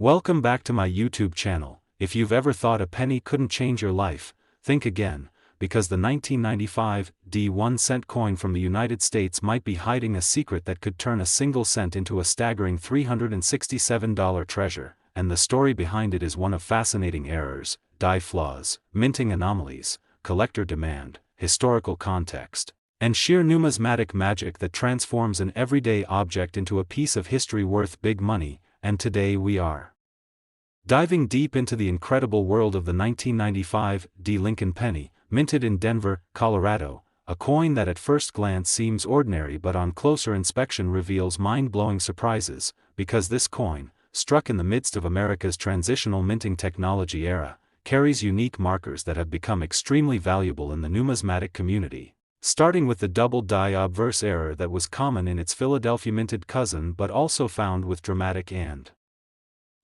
Welcome back to my YouTube channel. If you've ever thought a penny couldn't change your life, think again, because the 1995 1-cent coin from the United States might be hiding a secret that could turn a single cent into a staggering $367 treasure, and the story behind it is one of fascinating errors, die flaws, minting anomalies, collector demand, historical context, and sheer numismatic magic that transforms an everyday object into a piece of history worth big money. And today we are diving deep into the incredible world of the 1995 Lincoln penny, minted in Denver, Colorado, a coin that at first glance seems ordinary but on closer inspection reveals mind-blowing surprises, because this coin, struck in the midst of America's transitional minting technology era, carries unique markers that have become extremely valuable in the numismatic community. Starting with the double die obverse error that was common in its Philadelphia minted cousin but also found with dramatic and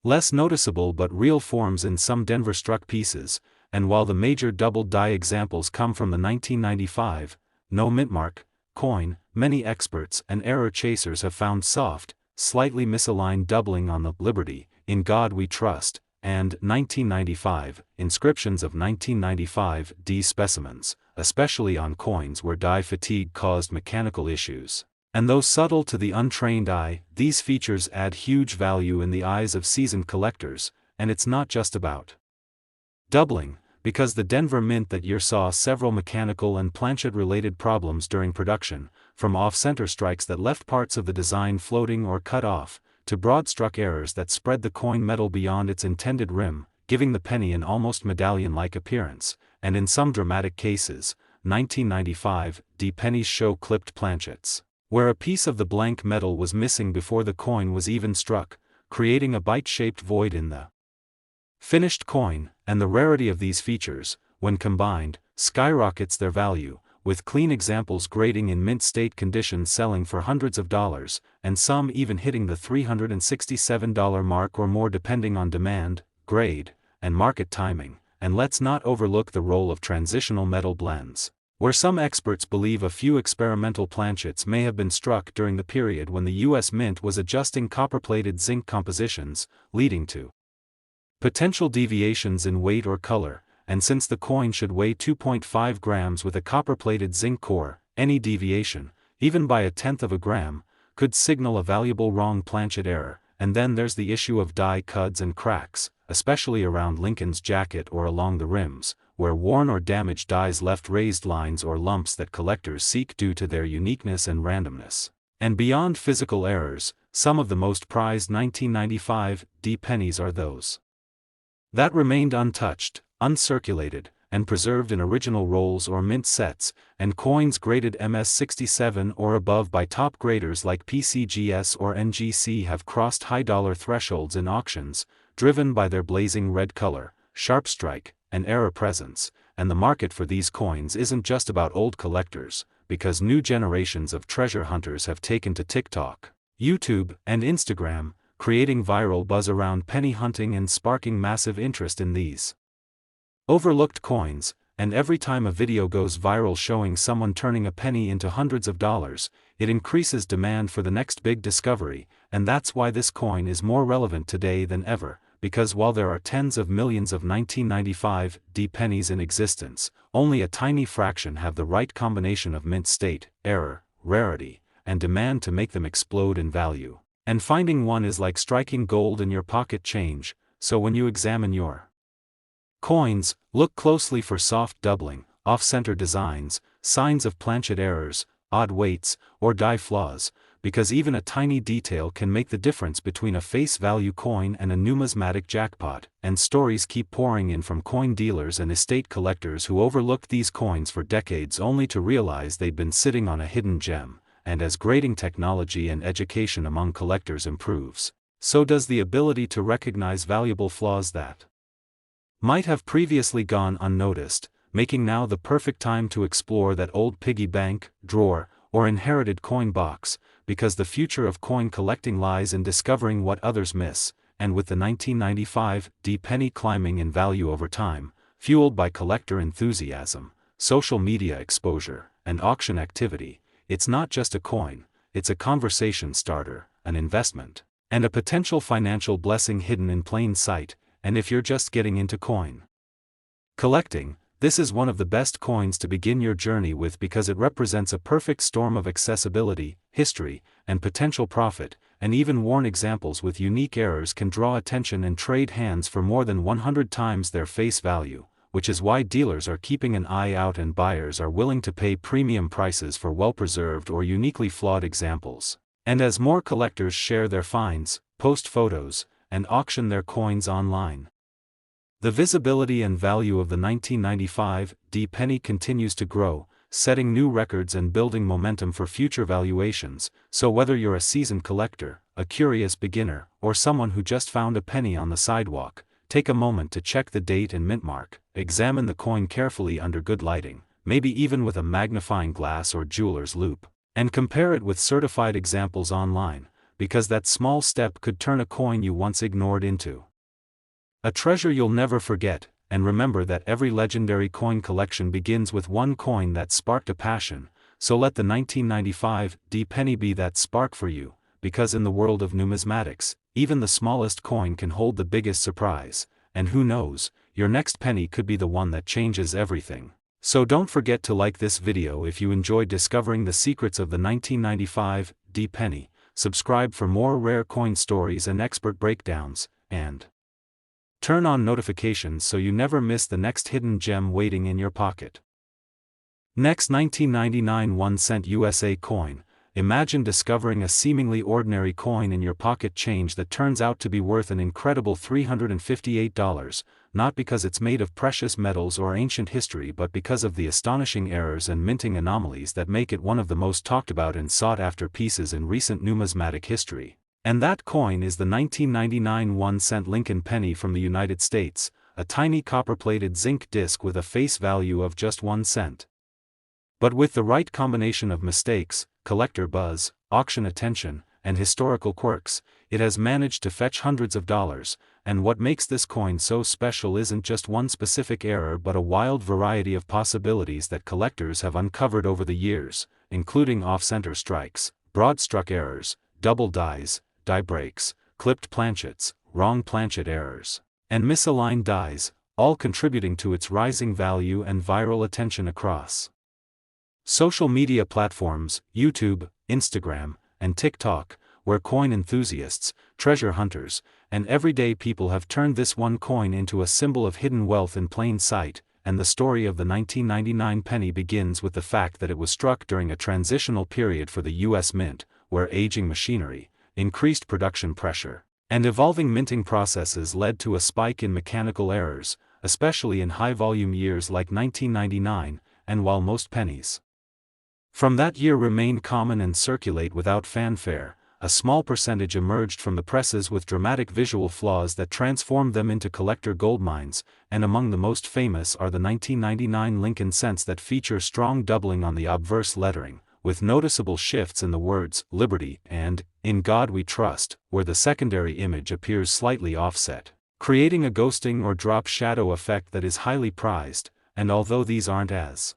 less noticeable but real forms in some Denver struck pieces, and while the major double die examples come from the 1995 no mintmark coin, many experts and error chasers have found soft, slightly misaligned doubling on the Liberty, In God We Trust, and 1995 inscriptions of 1995 specimens, especially on coins where die fatigue caused mechanical issues. And though subtle to the untrained eye, these features add huge value in the eyes of seasoned collectors, and it's not just about doubling, because the Denver Mint that year saw several mechanical and planchet-related problems during production, from off-center strikes that left parts of the design floating or cut off, to broad-struck errors that spread the coin metal beyond its intended rim, giving the penny an almost medallion-like appearance, and in some dramatic cases, 1995 pennies show clipped planchets, where a piece of the blank metal was missing before the coin was even struck, creating a bite-shaped void in the finished coin, and the rarity of these features, when combined, skyrockets their value, with clean examples grading in mint state condition selling for hundreds of dollars, and some even hitting the $367 mark or more depending on demand, grade, and market timing. And let's not overlook the role of transitional metal blends, where some experts believe a few experimental planchets may have been struck during the period when the U.S. Mint was adjusting copper-plated zinc compositions, leading to potential deviations in weight or color. And since the coin should weigh 2.5 grams with a copper-plated zinc core, any deviation, even by 1/10 of a gram, could signal a valuable wrong planchet error. And then there's the issue of die cuts and cracks, especially around Lincoln's jacket or along the rims, where worn or damaged dies left raised lines or lumps that collectors seek due to their uniqueness and randomness. And beyond physical errors, some of the most prized 1995 pennies are those that remained untouched, uncirculated, and preserved in original rolls or mint sets, and coins graded MS-67 or above by top graders like PCGS or NGC have crossed high dollar thresholds in auctions, driven by their blazing red color, sharp strike, and era presence. And the market for these coins isn't just about old collectors, because new generations of treasure hunters have taken to TikTok, YouTube, and Instagram, creating viral buzz around penny hunting and sparking massive interest in these overlooked coins. And every time a video goes viral showing someone turning a penny into hundreds of dollars, it increases demand for the next big discovery. And that's why this coin is more relevant today than ever, because while there are tens of millions of 1995 pennies in existence, only a tiny fraction have the right combination of mint state, error, rarity, and demand to make them explode in value. And finding one is like striking gold in your pocket change. So when you examine your coins, look closely for soft doubling, off-center designs, signs of planchet errors, odd weights, or die flaws, because even a tiny detail can make the difference between a face-value coin and a numismatic jackpot. And stories keep pouring in from coin dealers and estate collectors who overlooked these coins for decades only to realize they'd been sitting on a hidden gem. And as grading technology and education among collectors improves, so does the ability to recognize valuable flaws that might have previously gone unnoticed, making now the perfect time to explore that old piggy bank, drawer, or inherited coin box, because the future of coin collecting lies in discovering what others miss. And with the 1995 penny climbing in value over time, fueled by collector enthusiasm, social media exposure, and auction activity, it's not just a coin, it's a conversation starter, an investment, and a potential financial blessing hidden in plain sight. And if you're just getting into coin collecting, this is one of the best coins to begin your journey with because it represents a perfect storm of accessibility, history, and potential profit, and even worn examples with unique errors can draw attention and trade hands for more than 100 times their face value, which is why dealers are keeping an eye out and buyers are willing to pay premium prices for well-preserved or uniquely flawed examples. And as more collectors share their finds, post photos, and auction their coins online, the visibility and value of the 1995 D penny continues to grow, setting new records and building momentum for future valuations. So whether you're a seasoned collector, a curious beginner, or someone who just found a penny on the sidewalk, take a moment to check the date and mint mark, examine the coin carefully under good lighting, maybe even with a magnifying glass or jeweler's loupe, and compare it with certified examples online, because that small step could turn a coin you once ignored into a treasure you'll never forget. And remember that every legendary coin collection begins with one coin that sparked a passion, so let the 1995 D penny be that spark for you, because in the world of numismatics, even the smallest coin can hold the biggest surprise, and who knows, your next penny could be the one that changes everything. So don't forget to like this video if you enjoyed discovering the secrets of the 1995 D penny, subscribe for more rare coin stories and expert breakdowns, and turn on notifications so you never miss the next hidden gem waiting in your pocket. Next, 1999 1-cent USA coin. Imagine discovering a seemingly ordinary coin in your pocket change that turns out to be worth an incredible $358, not because it's made of precious metals or ancient history but because of the astonishing errors and minting anomalies that make it one of the most talked about and sought after pieces in recent numismatic history. And that coin is the 1999 1-cent Lincoln penny from the United States, a tiny copper-plated zinc disc with a face value of just 1 cent. But with the right combination of mistakes, collector buzz, auction attention, and historical quirks, it has managed to fetch hundreds of dollars. And what makes this coin so special isn't just one specific error but a wild variety of possibilities that collectors have uncovered over the years, including off-center strikes, broad-struck errors, double dies, die breaks, clipped planchets, wrong planchet errors, and misaligned dies, all contributing to its rising value and viral attention across social media platforms, YouTube, Instagram, and TikTok, where coin enthusiasts, treasure hunters, and everyday people have turned this one coin into a symbol of hidden wealth in plain sight. And the story of the 1999 penny begins with the fact that it was struck during a transitional period for the U.S. Mint, where aging machinery, increased production pressure, and evolving minting processes led to a spike in mechanical errors, especially in high-volume years like 1999, and while most pennies from that year remain common and circulate without fanfare, a small percentage emerged from the presses with dramatic visual flaws that transformed them into collector goldmines, and among the most famous are the 1999 Lincoln cents that feature strong doubling on the obverse lettering, with noticeable shifts in the words "Liberty" and "In God We Trust," where the secondary image appears slightly offset, creating a ghosting or drop shadow effect that is highly prized. And although these aren't as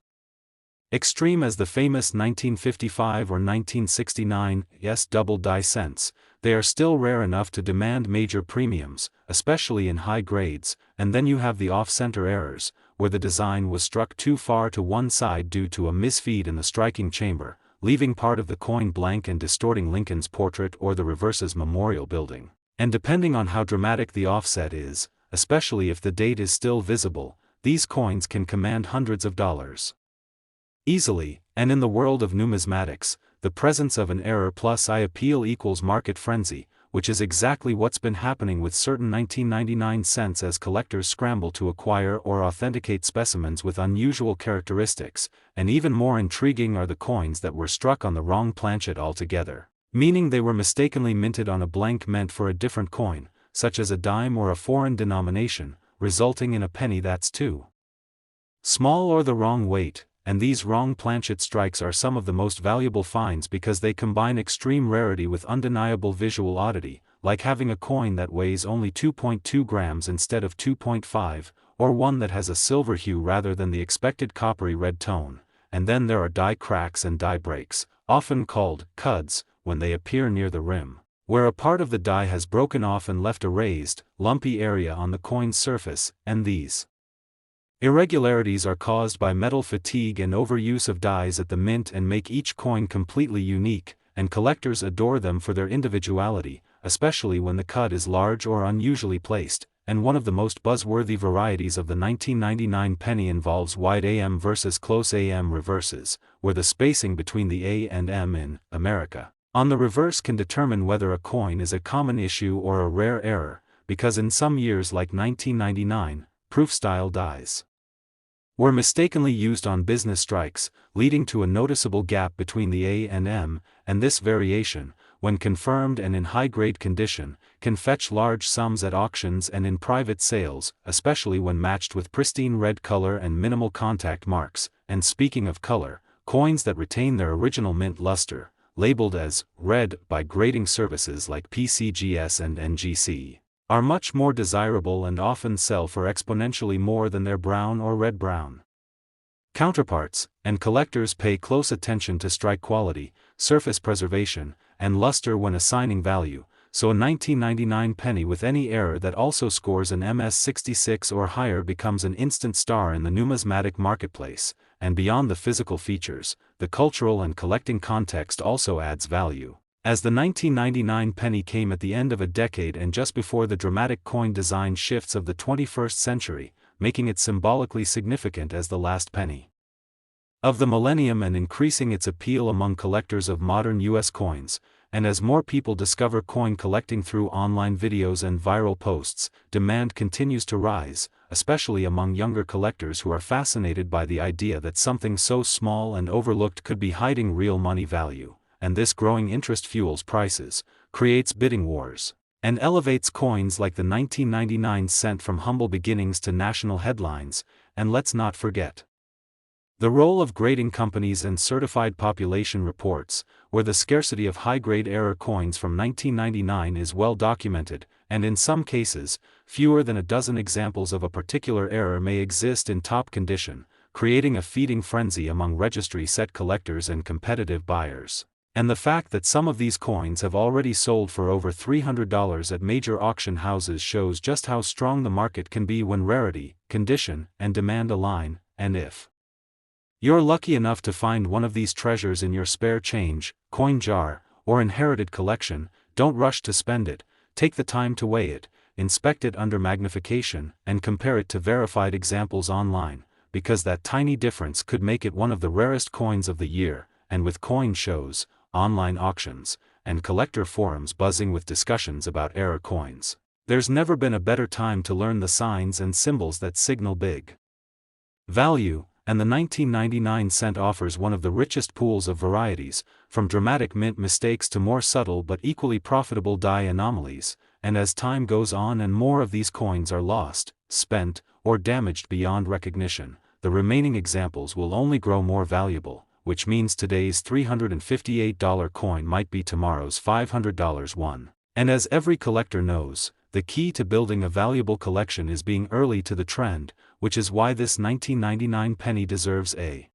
extreme as the famous 1955 or 1969 double die cents, they are still rare enough to demand major premiums, especially in high grades. And then you have the off-center errors, where the design was struck too far to one side due to a misfeed in the striking chamber, leaving part of the coin blank and distorting Lincoln's portrait or the reverse's memorial building. And depending on how dramatic the offset is, especially if the date is still visible, these coins can command hundreds of dollars easily. And in the world of numismatics, the presence of an error plus I appeal equals market frenzy, which is exactly what's been happening with certain 1999 cents as collectors scramble to acquire or authenticate specimens with unusual characteristics. And even more intriguing are the coins that were struck on the wrong planchet altogether, meaning they were mistakenly minted on a blank meant for a different coin, such as a dime or a foreign denomination, resulting in a penny that's too small or the wrong weight. And these wrong planchet strikes are some of the most valuable finds because they combine extreme rarity with undeniable visual oddity, like having a coin that weighs only 2.2 grams instead of 2.5, or one that has a silver hue rather than the expected coppery red tone. And then there are die cracks and die breaks, often called cuds, when they appear near the rim, where a part of the die has broken off and left a raised, lumpy area on the coin's surface, and these irregularities are caused by metal fatigue and overuse of dies at the mint and make each coin completely unique, and collectors adore them for their individuality, especially when the cut is large or unusually placed, and one of the most buzzworthy varieties of the 1999 penny involves wide AM versus close AM reverses, where the spacing between the A and M in America on the reverse can determine whether a coin is a common issue or a rare error, because in some years like 1999, proof-style dies were mistakenly used on business strikes, leading to a noticeable gap between the A and M, and this variation, when confirmed and in high-grade condition, can fetch large sums at auctions and in private sales, especially when matched with pristine red color and minimal contact marks. And speaking of color, coins that retain their original mint luster, labeled as red by grading services like PCGS and NGC, are much more desirable and often sell for exponentially more than their brown or red-brown counterparts, and collectors pay close attention to strike quality, surface preservation, and luster when assigning value, so a 1999 penny with any error that also scores an MS66 or higher becomes an instant star in the numismatic marketplace. And beyond the physical features, the cultural and collecting context also adds value, as the 1999 penny came at the end of a decade and just before the dramatic coin design shifts of the 21st century, making it symbolically significant as the last penny of the millennium and increasing its appeal among collectors of modern U.S. coins. And as more people discover coin collecting through online videos and viral posts, demand continues to rise, especially among younger collectors who are fascinated by the idea that something so small and overlooked could be hiding real money value. And this growing interest fuels prices, creates bidding wars, and elevates coins like the 1999 cent from humble beginnings to national headlines. And let's not forget the role of grading companies and certified population reports, where the scarcity of high-grade error coins from 1999 is well documented, and in some cases, fewer than a dozen examples of a particular error may exist in top condition, creating a feeding frenzy among registry set collectors and competitive buyers. And the fact that some of these coins have already sold for over $300 at major auction houses shows just how strong the market can be when rarity, condition, and demand align. And if you're lucky enough to find one of these treasures in your spare change, coin jar, or inherited collection, don't rush to spend it. Take the time to weigh it, inspect it under magnification, and compare it to verified examples online, because that tiny difference could make it one of the rarest coins of the year. And with coin shows, online auctions, and collector forums buzzing with discussions about error coins, there's never been a better time to learn the signs and symbols that signal big value. And the 1999 cent offers one of the richest pools of varieties, from dramatic mint mistakes to more subtle but equally profitable die anomalies. And as time goes on and more of these coins are lost, spent, or damaged beyond recognition, the remaining examples will only grow more valuable, which means today's $358 coin might be tomorrow's $500 one. And as every collector knows, the key to building a valuable collection is being early to the trend, which is why this 1999 penny deserves a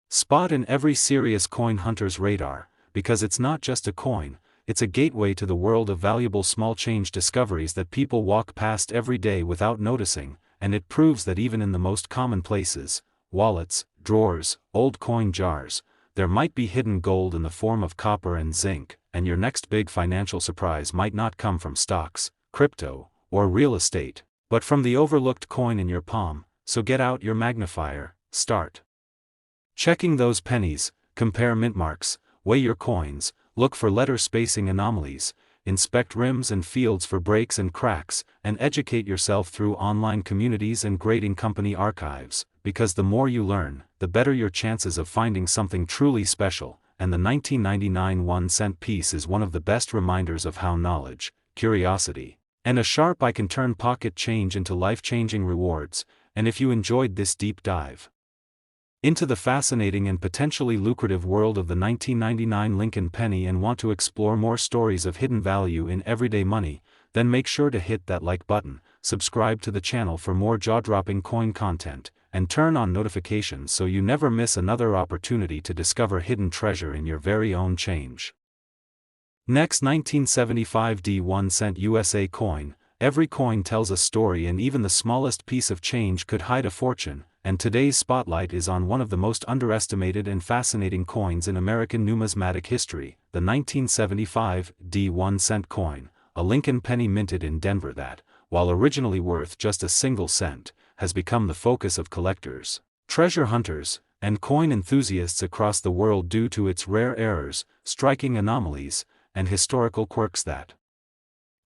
spot in every serious coin hunter's radar, because it's not just a coin, it's a gateway to the world of valuable small change discoveries that people walk past every day without noticing, and it proves that even in the most common places, wallets, drawers, old coin jars, there might be hidden gold in the form of copper and zinc, and your next big financial surprise might not come from stocks, crypto, or real estate, but from the overlooked coin in your palm. So get out your magnifier, start checking those pennies, compare mint marks, weigh your coins, look for letter spacing anomalies, inspect rims and fields for breaks and cracks, and educate yourself through online communities and grading company archives, because the more you learn, the better your chances of finding something truly special. And the 1999 1-cent piece is one of the best reminders of how knowledge, curiosity, and a sharp eye can turn pocket change into life-changing rewards. And if you enjoyed this deep dive into the fascinating and potentially lucrative world of the 1999 Lincoln penny and want to explore more stories of hidden value in everyday money, then make sure to hit that like button, subscribe to the channel for more jaw-dropping coin content, and turn on notifications so you never miss another opportunity to discover hidden treasure in your very own change. Next, 1975 D1 cent USA coin. Every coin tells a story, and even the smallest piece of change could hide a fortune, and today's spotlight is on one of the most underestimated and fascinating coins in American numismatic history, the 1975 D1 cent coin, a Lincoln penny minted in Denver that, while originally worth just a single cent, has become the focus of collectors, treasure hunters, and coin enthusiasts across the world due to its rare errors, striking anomalies, and historical quirks that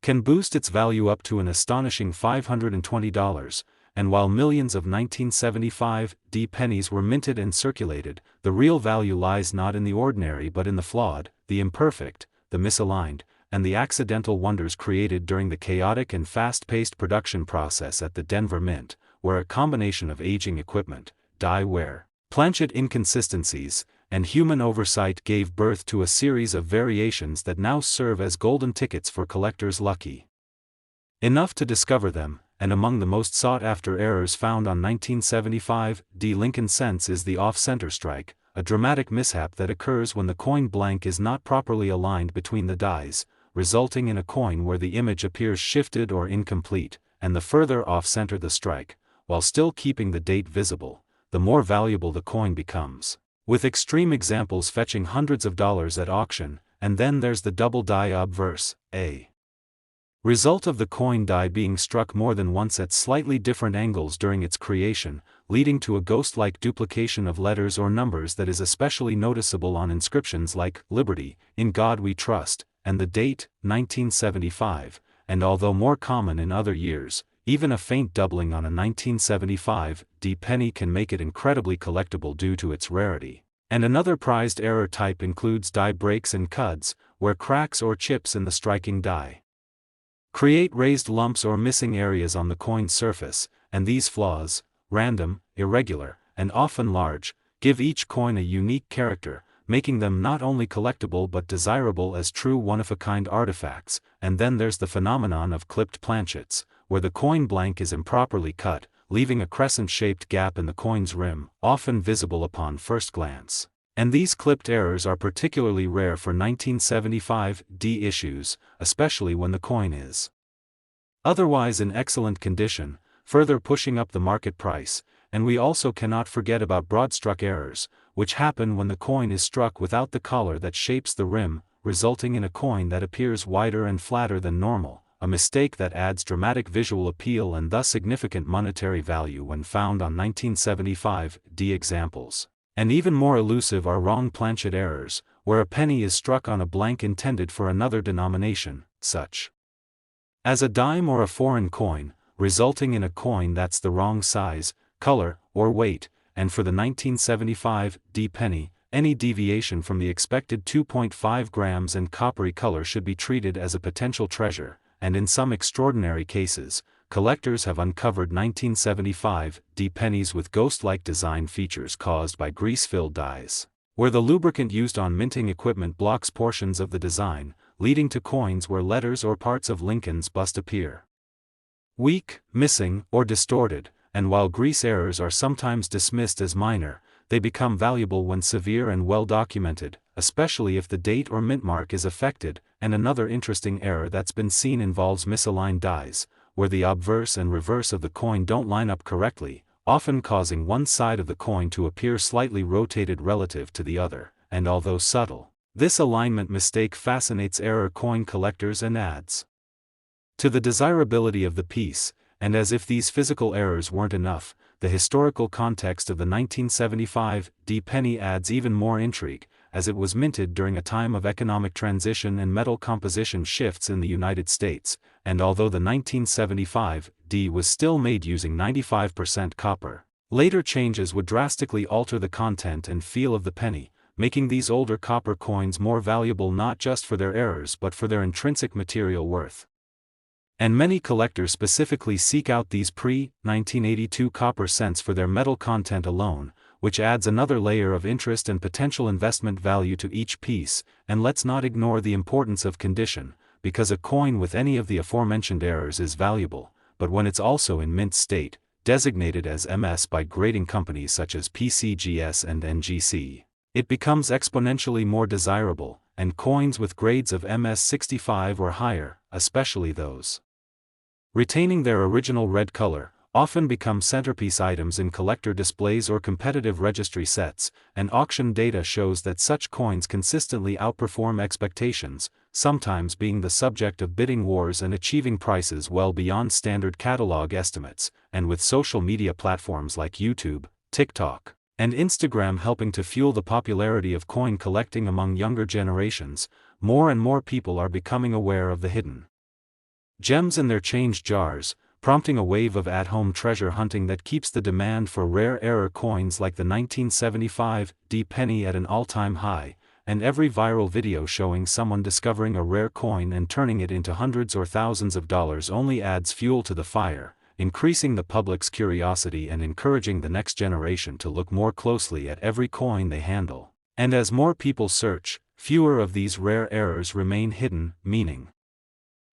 can boost its value up to an astonishing $520, and while millions of 1975 D pennies were minted and circulated, the real value lies not in the ordinary but in the flawed, the imperfect, the misaligned, and the accidental wonders created during the chaotic and fast-paced production process at the Denver Mint, where a combination of aging equipment, die wear, planchet inconsistencies, and human oversight gave birth to a series of variations that now serve as golden tickets for collectors lucky enough to discover them. And among the most sought-after errors found on 1975 D Lincoln cents is the off-center strike, a dramatic mishap that occurs when the coin blank is not properly aligned between the dies, resulting in a coin where the image appears shifted or incomplete, and the further off-center the strike, while still keeping the date visible, the more valuable the coin becomes, with extreme examples fetching hundreds of dollars at auction. And then there's the double die obverse, a result of the coin die being struck more than once at slightly different angles during its creation, leading to a ghost-like duplication of letters or numbers that is especially noticeable on inscriptions like "Liberty," "In God We Trust," and the date, 1975, and although more common in other years, even a faint doubling on a 1975 D penny can make it incredibly collectible due to its rarity. And another prized error type includes die breaks and cuds, where cracks or chips in the striking die create raised lumps or missing areas on the coin's surface, and these flaws, random, irregular, and often large, give each coin a unique character, making them not only collectible but desirable as true one-of-a-kind artifacts. And then there's the phenomenon of clipped planchets, where the coin blank is improperly cut, leaving a crescent-shaped gap in the coin's rim, often visible upon first glance. And these clipped errors are particularly rare for 1975 D issues, especially when the coin is otherwise in excellent condition, further pushing up the market price. And we also cannot forget about broad-struck errors, which happen when the coin is struck without the collar that shapes the rim, resulting in a coin that appears wider and flatter than normal, a mistake that adds dramatic visual appeal and thus significant monetary value when found on 1975 D examples. And even more elusive are wrong planchet errors, where a penny is struck on a blank intended for another denomination, such as a dime or a foreign coin, resulting in a coin that's the wrong size, color, or weight. And for the 1975 D penny, any deviation from the expected 2.5 grams and coppery color should be treated as a potential treasure, and in some extraordinary cases, collectors have uncovered 1975 D pennies with ghost-like design features caused by grease-filled dies, where the lubricant used on minting equipment blocks portions of the design, leading to coins where letters or parts of Lincoln's bust appear weak, missing, or distorted. And while grease errors are sometimes dismissed as minor, they become valuable when severe and well documented, especially if the date or mint mark is affected. And another interesting error that's been seen involves misaligned dies, where the obverse and reverse of the coin don't line up correctly, often causing one side of the coin to appear slightly rotated relative to the other. And although subtle, this alignment mistake fascinates error coin collectors and adds to the desirability of the piece. And as if these physical errors weren't enough, the historical context of the 1975 D penny adds even more intrigue, as it was minted during a time of economic transition and metal composition shifts in the United States. And although the 1975 D was still made using 95% copper, later changes would drastically alter the content and feel of the penny, making these older copper coins more valuable not just for their errors but for their intrinsic material worth. And many collectors specifically seek out these pre-1982 copper cents for their metal content alone, which adds another layer of interest and potential investment value to each piece. And let's not ignore the importance of condition, because a coin with any of the aforementioned errors is valuable, but when it's also in mint state, designated as MS by grading companies such as PCGS and NGC, it becomes exponentially more desirable. and coins with grades of MS65 or higher, especially those retaining their original red color, often become centerpiece items in collector displays or competitive registry sets, and auction data shows that such coins consistently outperform expectations, sometimes being the subject of bidding wars and achieving prices well beyond standard catalog estimates. And with social media platforms like YouTube, TikTok, and Instagram helping to fuel the popularity of coin collecting among younger generations, more and more people are becoming aware of the hidden gems in their change jars, prompting a wave of at-home treasure hunting that keeps the demand for rare error coins like the 1975 D penny at an all-time high, and every viral video showing someone discovering a rare coin and turning it into hundreds or thousands of dollars only adds fuel to the fire, increasing the public's curiosity and encouraging the next generation to look more closely at every coin they handle. And as more people search, fewer of these rare errors remain hidden, meaning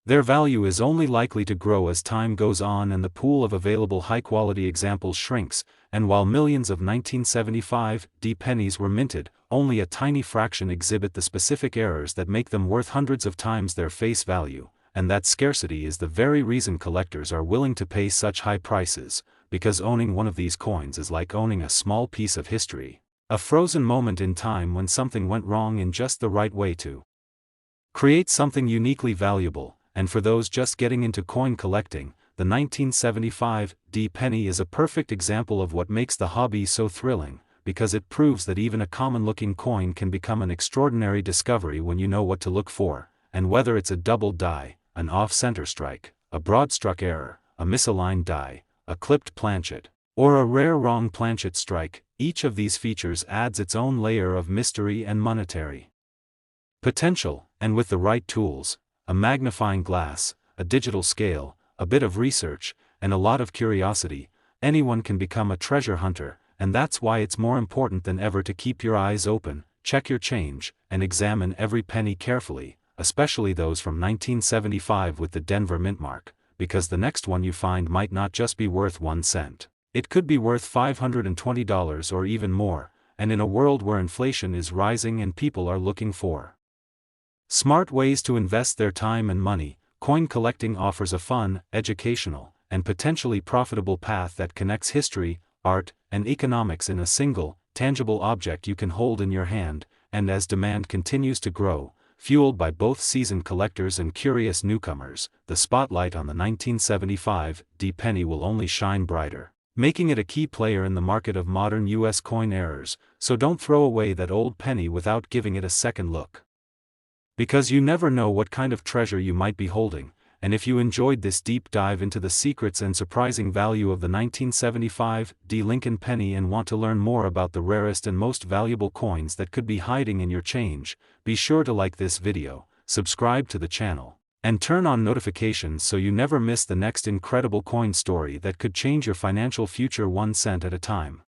their value is only likely to grow as time goes on and the pool of available high-quality examples shrinks. And while millions of 1975 D pennies were minted, only a tiny fraction exhibit the specific errors that make them worth hundreds of times their face value, and that scarcity is the very reason collectors are willing to pay such high prices, because owning one of these coins is like owning a small piece of history, a frozen moment in time when something went wrong in just the right way to create something uniquely valuable. And for those just getting into coin collecting, the 1975 D penny is a perfect example of what makes the hobby so thrilling, because it proves that even a common-looking coin can become an extraordinary discovery when you know what to look for, and whether it's a doubled die, an off-center strike, a broad-struck error, a misaligned die, a clipped planchet, or a rare wrong planchet strike, each of these features adds its own layer of mystery and monetary potential. And with the right tools, a magnifying glass, a digital scale, a bit of research, and a lot of curiosity, anyone can become a treasure hunter. And that's why it's more important than ever to keep your eyes open, check your change, and examine every penny carefully, especially those from 1975 with the Denver mint mark, because the next one you find might not just be worth 1 cent. It could be worth $520 or even more, and in a world where inflation is rising and people are looking for smart ways to invest their time and money, coin collecting offers a fun, educational, and potentially profitable path that connects history, art, and economics in a single, tangible object you can hold in your hand. And as demand continues to grow, fueled by both seasoned collectors and curious newcomers, the spotlight on the 1975 D penny will only shine brighter, making it a key player in the market of modern U.S. coin errors. So don't throw away that old penny without giving it a second look, because you never know what kind of treasure you might be holding. And if you enjoyed this deep dive into the secrets and surprising value of the 1975 D Lincoln penny and want to learn more about the rarest and most valuable coins that could be hiding in your change, be sure to like this video, subscribe to the channel, and turn on notifications so you never miss the next incredible coin story that could change your financial future 1 cent at a time.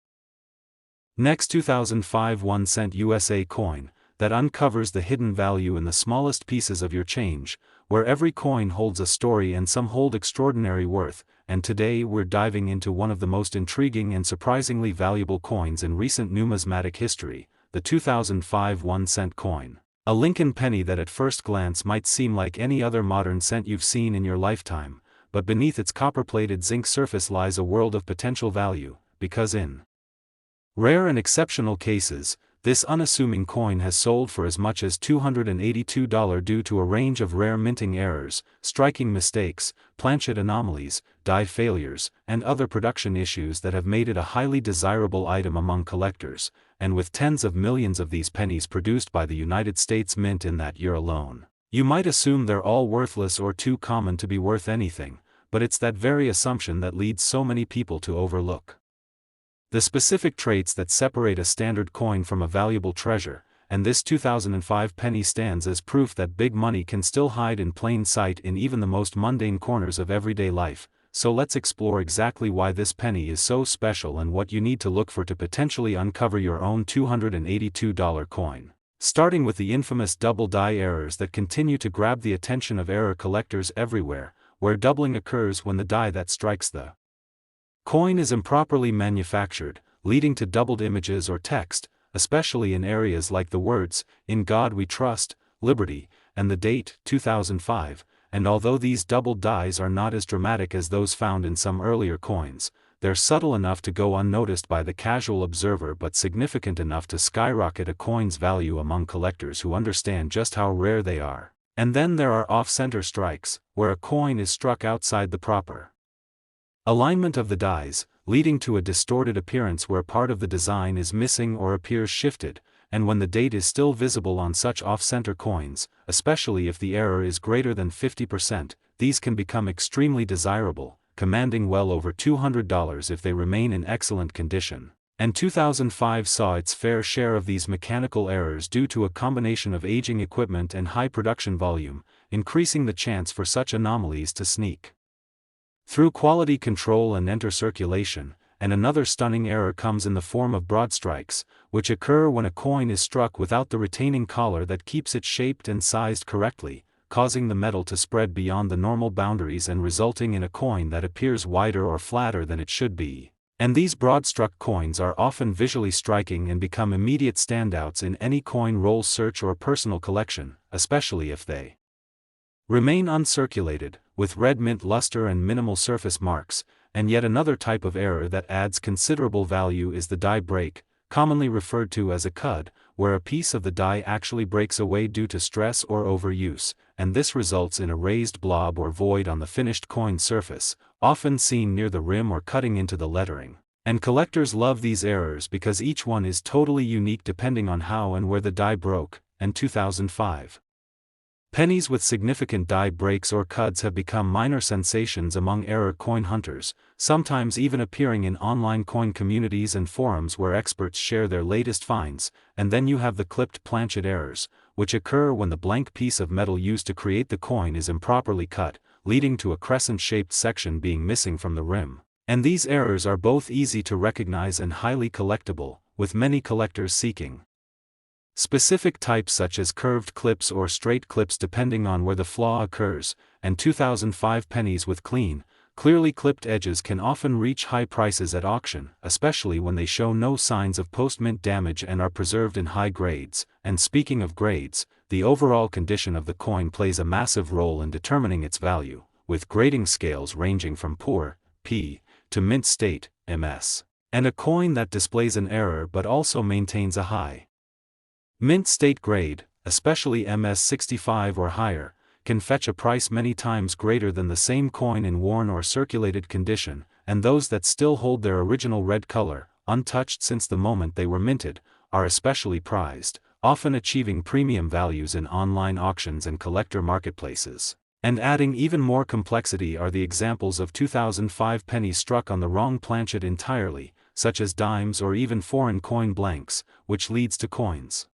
Next, 2005 1 cent USA coin that uncovers the hidden value in the smallest pieces of your change, where every coin holds a story and some hold extraordinary worth. And today we're diving into one of the most intriguing and surprisingly valuable coins in recent numismatic history, the 2005 1 cent coin. A Lincoln penny that at first glance might seem like any other modern cent you've seen in your lifetime, but beneath its copper-plated zinc surface lies a world of potential value, because in rare and exceptional cases, this unassuming coin has sold for as much as $282 due to a range of rare minting errors, striking mistakes, planchet anomalies, die failures, and other production issues that have made it a highly desirable item among collectors. And with tens of millions of these pennies produced by the United States Mint in that year alone, you might assume they're all worthless or too common to be worth anything, but it's that very assumption that leads so many people to overlook the specific traits that separate a standard coin from a valuable treasure. And this 2005 penny stands as proof that big money can still hide in plain sight in even the most mundane corners of everyday life. So let's explore exactly why this penny is so special and what you need to look for to potentially uncover your own $282 coin. Starting with the infamous double die errors that continue to grab the attention of error collectors everywhere, where doubling occurs when the die that strikes the coin is improperly manufactured, leading to doubled images or text, especially in areas like the words, "In God We Trust," "Liberty," and the date, 2005, and although these doubled dies are not as dramatic as those found in some earlier coins, they're subtle enough to go unnoticed by the casual observer but significant enough to skyrocket a coin's value among collectors who understand just how rare they are. And then there are off-center strikes, where a coin is struck outside the proper alignment of the dies, leading to a distorted appearance where part of the design is missing or appears shifted, and when the date is still visible on such off-center coins, especially if the error is greater than 50%, these can become extremely desirable, commanding well over $200 if they remain in excellent condition. And 2005 saw its fair share of these mechanical errors due to a combination of aging equipment and high production volume, increasing the chance for such anomalies to sneak through quality control and enter circulation. And another stunning error comes in the form of broad strikes, which occur when a coin is struck without the retaining collar that keeps it shaped and sized correctly, causing the metal to spread beyond the normal boundaries and resulting in a coin that appears wider or flatter than it should be. And these broad-struck coins are often visually striking and become immediate standouts in any coin roll search or personal collection, especially if they remain uncirculated, with red mint luster and minimal surface marks. And yet another type of error that adds considerable value is the die break, commonly referred to as a cud, where a piece of the die actually breaks away due to stress or overuse, and this results in a raised blob or void on the finished coin surface, often seen near the rim or cutting into the lettering. And collectors love these errors because each one is totally unique depending on how and where the die broke. And 2005 pennies with significant die breaks or cuds have become minor sensations among error coin hunters, sometimes even appearing in online coin communities and forums where experts share their latest finds. And then you have the clipped planchet errors, which occur when the blank piece of metal used to create the coin is improperly cut, leading to a crescent-shaped section being missing from the rim. And these errors are both easy to recognize and highly collectible, with many collectors seeking specific types such as curved clips or straight clips depending on where the flaw occurs. And 2005 pennies with clean, clearly clipped edges can often reach high prices at auction, especially when they show no signs of post-mint damage and are preserved in high grades. And speaking of grades, the overall condition of the coin plays a massive role in determining its value, with grading scales ranging from poor, P, to mint state, MS. And a coin that displays an error but also maintains a high mint state grade, especially MS65 or higher, can fetch a price many times greater than the same coin in worn or circulated condition. And those that still hold their original red color, untouched since the moment they were minted, are especially prized, often achieving premium values in online auctions and collector marketplaces. And adding even more complexity are the examples of 2005 pennies struck on the wrong planchet entirely, such as dimes or even foreign coin blanks, which leads to coins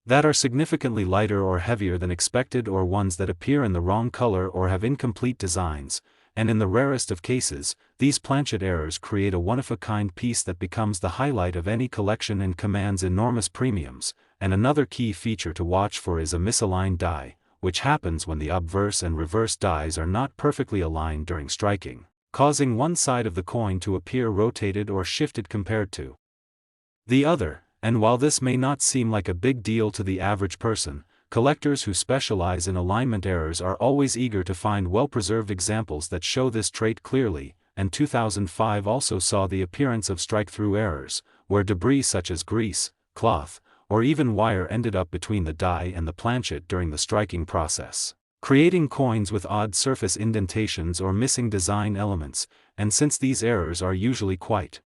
that are significantly lighter or heavier than expected, or ones that appear in the wrong color or have incomplete designs. And in the rarest of cases, these planchet errors create a one-of-a-kind piece that becomes the highlight of any collection and commands enormous premiums. And another key feature to watch for is a misaligned die, which happens when the obverse and reverse dies are not perfectly aligned during striking, causing one side of the coin to appear rotated or shifted compared to the other. And while this may not seem like a big deal to the average person, collectors who specialize in alignment errors are always eager to find well-preserved examples that show this trait clearly. And 2005 also saw the appearance of strike-through errors, where debris such as grease, cloth, or even wire ended up between the die and the planchet during the striking process, creating coins with odd surface indentations or missing design elements. And since these errors are usually quite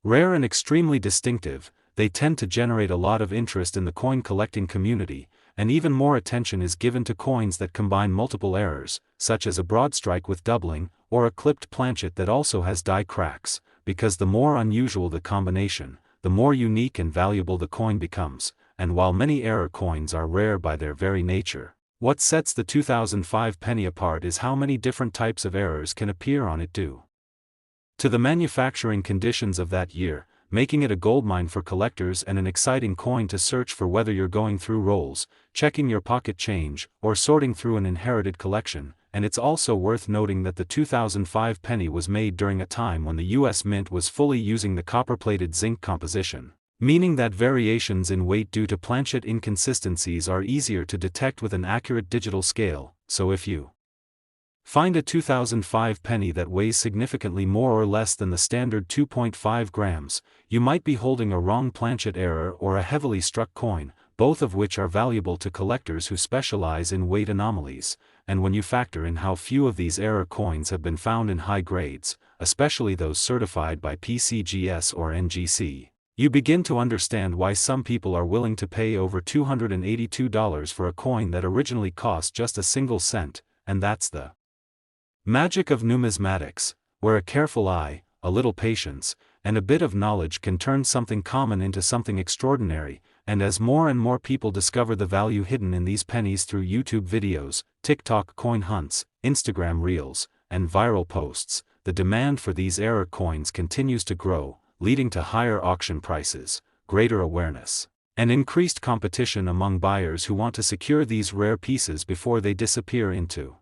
rare and extremely distinctive, they tend to generate a lot of interest in the coin collecting community, and even more attention is given to coins that combine multiple errors, such as a broad strike with doubling, or a clipped planchet that also has die cracks, because the more unusual the combination, the more unique and valuable the coin becomes. And while many error coins are rare by their very nature, what sets the 2005 penny apart is how many different types of errors can appear on it due to the manufacturing conditions of that year, making it a goldmine for collectors and an exciting coin to search for whether you're going through rolls, checking your pocket change, or sorting through an inherited collection. And it's also worth noting that the 2005 penny was made during a time when the US Mint was fully using the copper-plated zinc composition, meaning that variations in weight due to planchet inconsistencies are easier to detect with an accurate digital scale. So if you find a 2005 penny that weighs significantly more or less than the standard 2.5 grams, you might be holding a wrong planchet error or a heavily struck coin, both of which are valuable to collectors who specialize in weight anomalies. And when you factor in how few of these error coins have been found in high grades, especially those certified by PCGS or NGC, you begin to understand why some people are willing to pay over $282 for a coin that originally cost just a single cent. And that's the magic of numismatics, where a careful eye, a little patience, and a bit of knowledge can turn something common into something extraordinary. And as more and more people discover the value hidden in these pennies through YouTube videos, TikTok coin hunts, Instagram reels, and viral posts, the demand for these error coins continues to grow, leading to higher auction prices, greater awareness, and increased competition among buyers who want to secure these rare pieces before they disappear into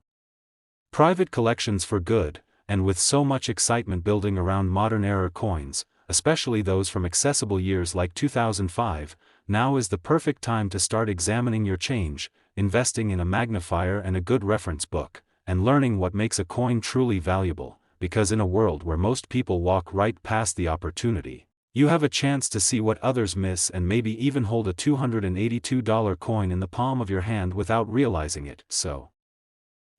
private collections for good. And with so much excitement building around modern error coins, especially those from accessible years like 2005, now is the perfect time to start examining your change, investing in a magnifier and a good reference book, and learning what makes a coin truly valuable, because in a world where most people walk right past the opportunity, you have a chance to see what others miss and maybe even hold a $282 coin in the palm of your hand without realizing it. So,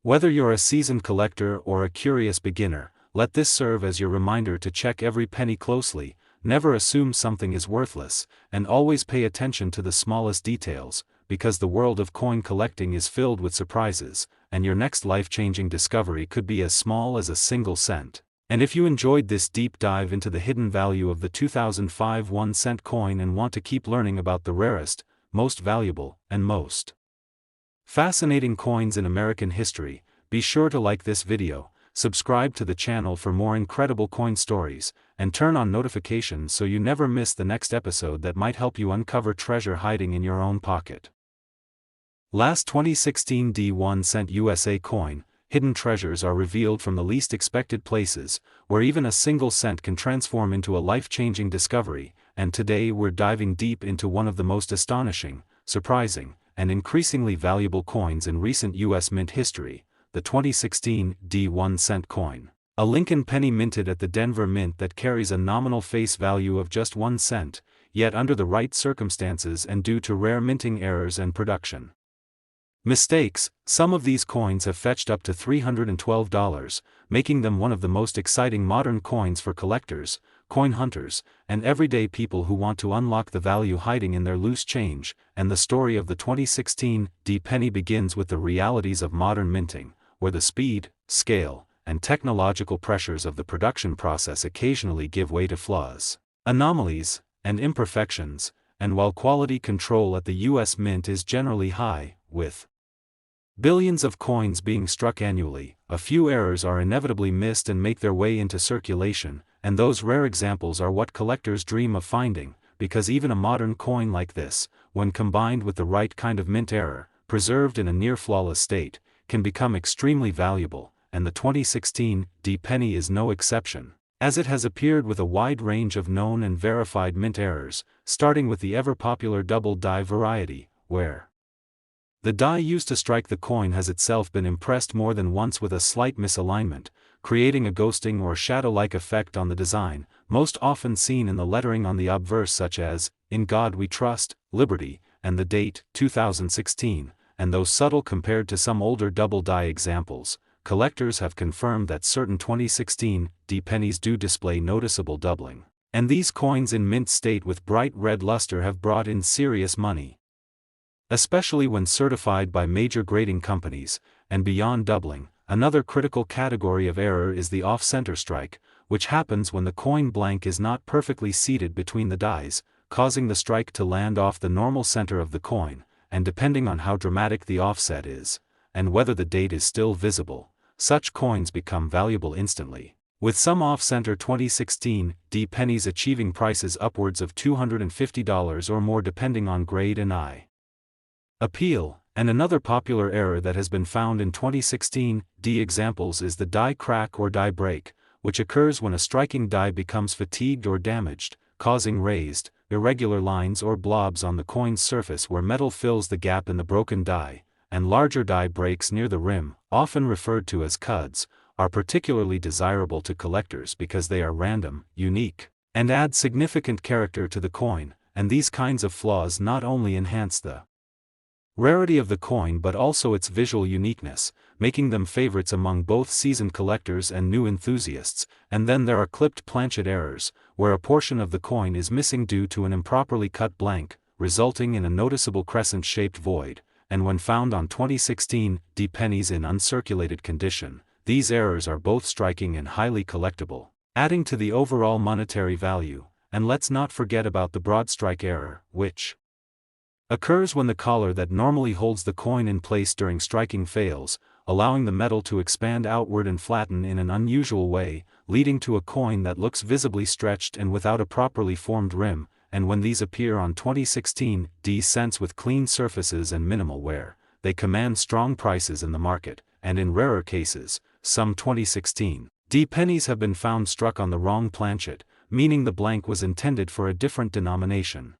whether you're a seasoned collector or a curious beginner, let this serve as your reminder to check every penny closely, never assume something is worthless, and always pay attention to the smallest details, because the world of coin collecting is filled with surprises, and your next life-changing discovery could be as small as a single cent. And if you enjoyed this deep dive into the hidden value of the 2005 1-cent coin and want to keep learning about the rarest, most valuable, and most fascinating coins in American history, be sure to like this video, subscribe to the channel for more incredible coin stories, and turn on notifications so you never miss the next episode that might help you uncover treasure hiding in your own pocket. Last 2016 D1-cent USA coin, hidden treasures are revealed from the least expected places, where even a single cent can transform into a life-changing discovery. And today we're diving deep into one of the most astonishing, surprising, and increasingly valuable coins in recent U.S. mint history, the 2016 D1-cent coin. A Lincoln penny minted at the Denver Mint that carries a nominal face value of just 1 cent, yet under the right circumstances and due to rare minting errors and production mistakes, some of these coins have fetched up to $312, making them one of the most exciting modern coins for collectors, coin hunters, and everyday people who want to unlock the value hiding in their loose change. And the story of the 2016 D penny begins with the realities of modern minting, where the speed, scale, and technological pressures of the production process occasionally give way to flaws, anomalies, and imperfections. And while quality control at the U.S. Mint is generally high, with billions of coins being struck annually, a few errors are inevitably missed and make their way into circulation. And those rare examples are what collectors dream of finding, because even a modern coin like this, when combined with the right kind of mint error, preserved in a near-flawless state, can become extremely valuable. And the 2016 D penny is no exception, as it has appeared with a wide range of known and verified mint errors, starting with the ever-popular double die variety, where the die used to strike the coin has itself been impressed more than once with a slight misalignment, creating a ghosting or shadow-like effect on the design, most often seen in the lettering on the obverse, such as, "In God We Trust, Liberty," and the date, 2016, and though subtle compared to some older double die examples, collectors have confirmed that certain 2016 D pennies do display noticeable doubling. And these coins in mint state with bright red luster have brought in serious money, especially when certified by major grading companies. And beyond doubling, another critical category of error is the off-center strike, which happens when the coin blank is not perfectly seated between the dies, causing the strike to land off the normal center of the coin. And depending on how dramatic the offset is, and whether the date is still visible, such coins become valuable instantly, with some off-center 2016 D pennies achieving prices upwards of $250 or more depending on grade and eye appeal. And another popular error that has been found in 2016 D examples is the die crack or die break, which occurs when a striking die becomes fatigued or damaged, causing raised, irregular lines or blobs on the coin's surface where metal fills the gap in the broken die, and larger die breaks near the rim, often referred to as cuds, are particularly desirable to collectors because they are random, unique, and add significant character to the coin, and these kinds of flaws not only enhance the rarity of the coin but also its visual uniqueness, making them favorites among both seasoned collectors and new enthusiasts. And then there are clipped planchet errors, where a portion of the coin is missing due to an improperly cut blank, resulting in a noticeable crescent-shaped void, and when found on 2016 D pennies in uncirculated condition, these errors are both striking and highly collectible, adding to the overall monetary value. And let's not forget about the broad strike error, which occurs when the collar that normally holds the coin in place during striking fails, allowing the metal to expand outward and flatten in an unusual way, leading to a coin that looks visibly stretched and without a properly formed rim. And when these appear on 2016 D cents with clean surfaces and minimal wear, they command strong prices in the market, and in rarer cases, some 2016 D pennies have been found struck on the wrong planchet, meaning the blank was intended for a different denomination,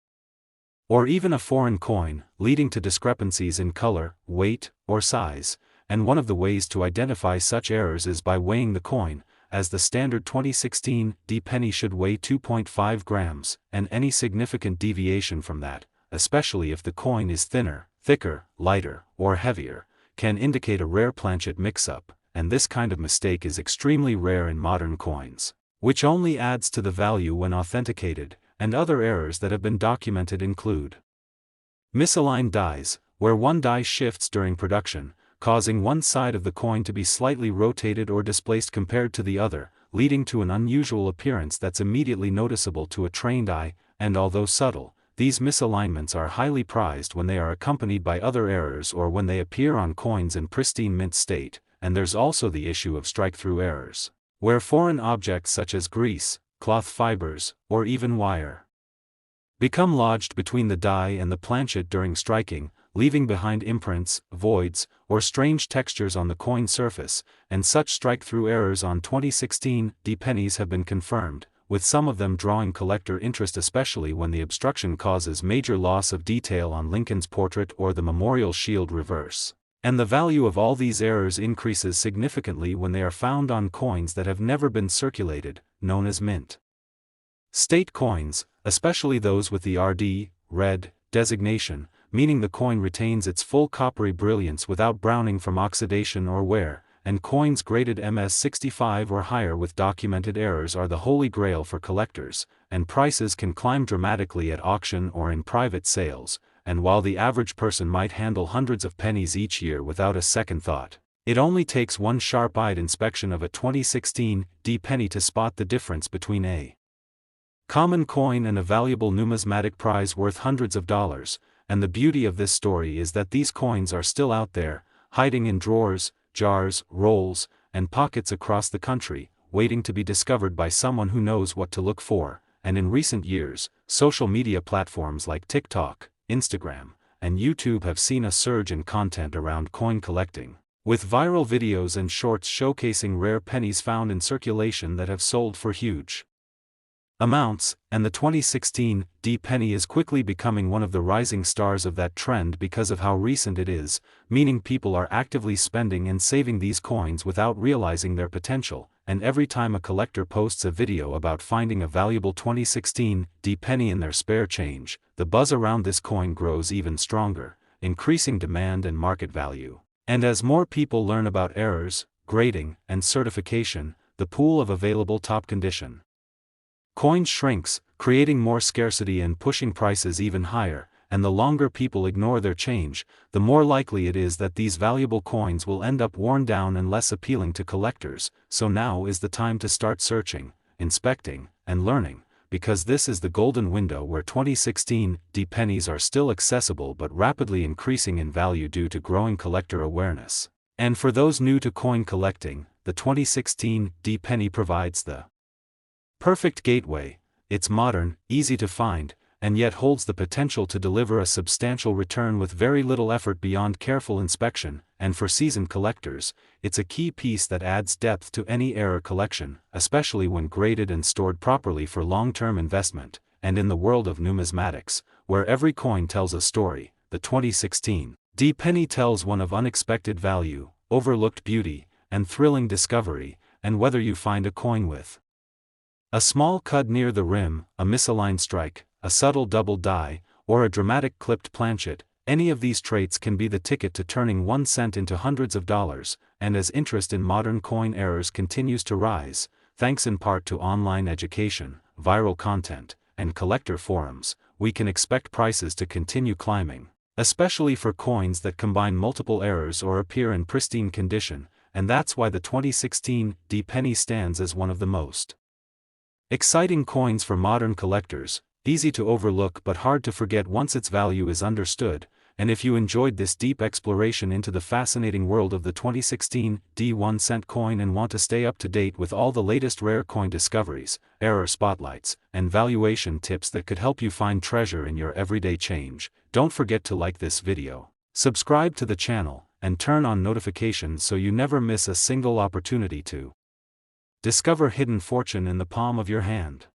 or even a foreign coin, leading to discrepancies in color, weight, or size. And one of the ways to identify such errors is by weighing the coin, as the standard 2016 D penny should weigh 2.5 grams, and any significant deviation from that, especially if the coin is thinner, thicker, lighter, or heavier, can indicate a rare planchet mix-up, and this kind of mistake is extremely rare in modern coins, which only adds to the value when authenticated. And other errors that have been documented include misaligned dies, where one die shifts during production, causing one side of the coin to be slightly rotated or displaced compared to the other, leading to an unusual appearance that's immediately noticeable to a trained eye. And although subtle, these misalignments are highly prized when they are accompanied by other errors or when they appear on coins in pristine mint state. And there's also the issue of strike-through errors, where foreign objects such as grease, cloth fibers, or even wire become lodged between the die and the planchet during striking, leaving behind imprints, voids, or strange textures on the coin surface. And such strike-through errors on 2016 D pennies have been confirmed, with some of them drawing collector interest, especially when the obstruction causes major loss of detail on Lincoln's portrait or the memorial shield reverse. And the value of all these errors increases significantly when they are found on coins that have never been circulated, known as mint state coins, especially those with the RD, red, designation, meaning the coin retains its full coppery brilliance without browning from oxidation or wear. And coins graded MS65 or higher with documented errors are the holy grail for collectors, and prices can climb dramatically at auction or in private sales. And while the average person might handle hundreds of pennies each year without a second thought, it only takes one sharp-eyed inspection of a 2016 D penny to spot the difference between a common coin and a valuable numismatic prize worth hundreds of dollars. And the beauty of this story is that these coins are still out there, hiding in drawers, jars, rolls, and pockets across the country, waiting to be discovered by someone who knows what to look for. And in recent years, social media platforms like TikTok, Instagram, and YouTube have seen a surge in content around coin collecting, with viral videos and shorts showcasing rare pennies found in circulation that have sold for huge amounts. And the 2016 D penny is quickly becoming one of the rising stars of that trend because of how recent it is, meaning people are actively spending and saving these coins without realizing their potential. And every time a collector posts a video about finding a valuable 2016 D penny in their spare change, the buzz around this coin grows even stronger, increasing demand and market value. And as more people learn about errors, grading, and certification, the pool of available top condition coins shrinks, creating more scarcity and pushing prices even higher. And the longer people ignore their change, the more likely it is that these valuable coins will end up worn down and less appealing to collectors. So now is the time to start searching, inspecting, and learning, because this is the golden window where 2016 D pennies are still accessible but rapidly increasing in value due to growing collector awareness. And for those new to coin collecting, the 2016 D penny provides the perfect gateway. It's modern, easy to find, and yet holds the potential to deliver a substantial return with very little effort beyond careful inspection. And for seasoned collectors, it's a key piece that adds depth to any error collection, especially when graded and stored properly for long-term investment. and in the world of numismatics, where every coin tells a story, the 2016 D penny tells one of unexpected value, overlooked beauty, and thrilling discovery, and whether you find a coin with a small cut near the rim, a misaligned strike, a subtle double die, or a dramatic clipped planchet, any of these traits can be the ticket to turning 1 cent into hundreds of dollars, and as interest in modern coin errors continues to rise, thanks in part to online education, viral content, and collector forums, we can expect prices to continue climbing, especially for coins that combine multiple errors or appear in pristine condition, and that's why the 2016 D penny stands as one of the most exciting coins for modern collectors, easy to overlook but hard to forget once its value is understood. And if you enjoyed this deep exploration into the fascinating world of the 2016 D 1 cent coin and want to stay up to date with all the latest rare coin discoveries, error spotlights, and valuation tips that could help you find treasure in your everyday change, don't forget to like this video, subscribe to the channel, and turn on notifications so you never miss a single opportunity to discover hidden fortune in the palm of your hand.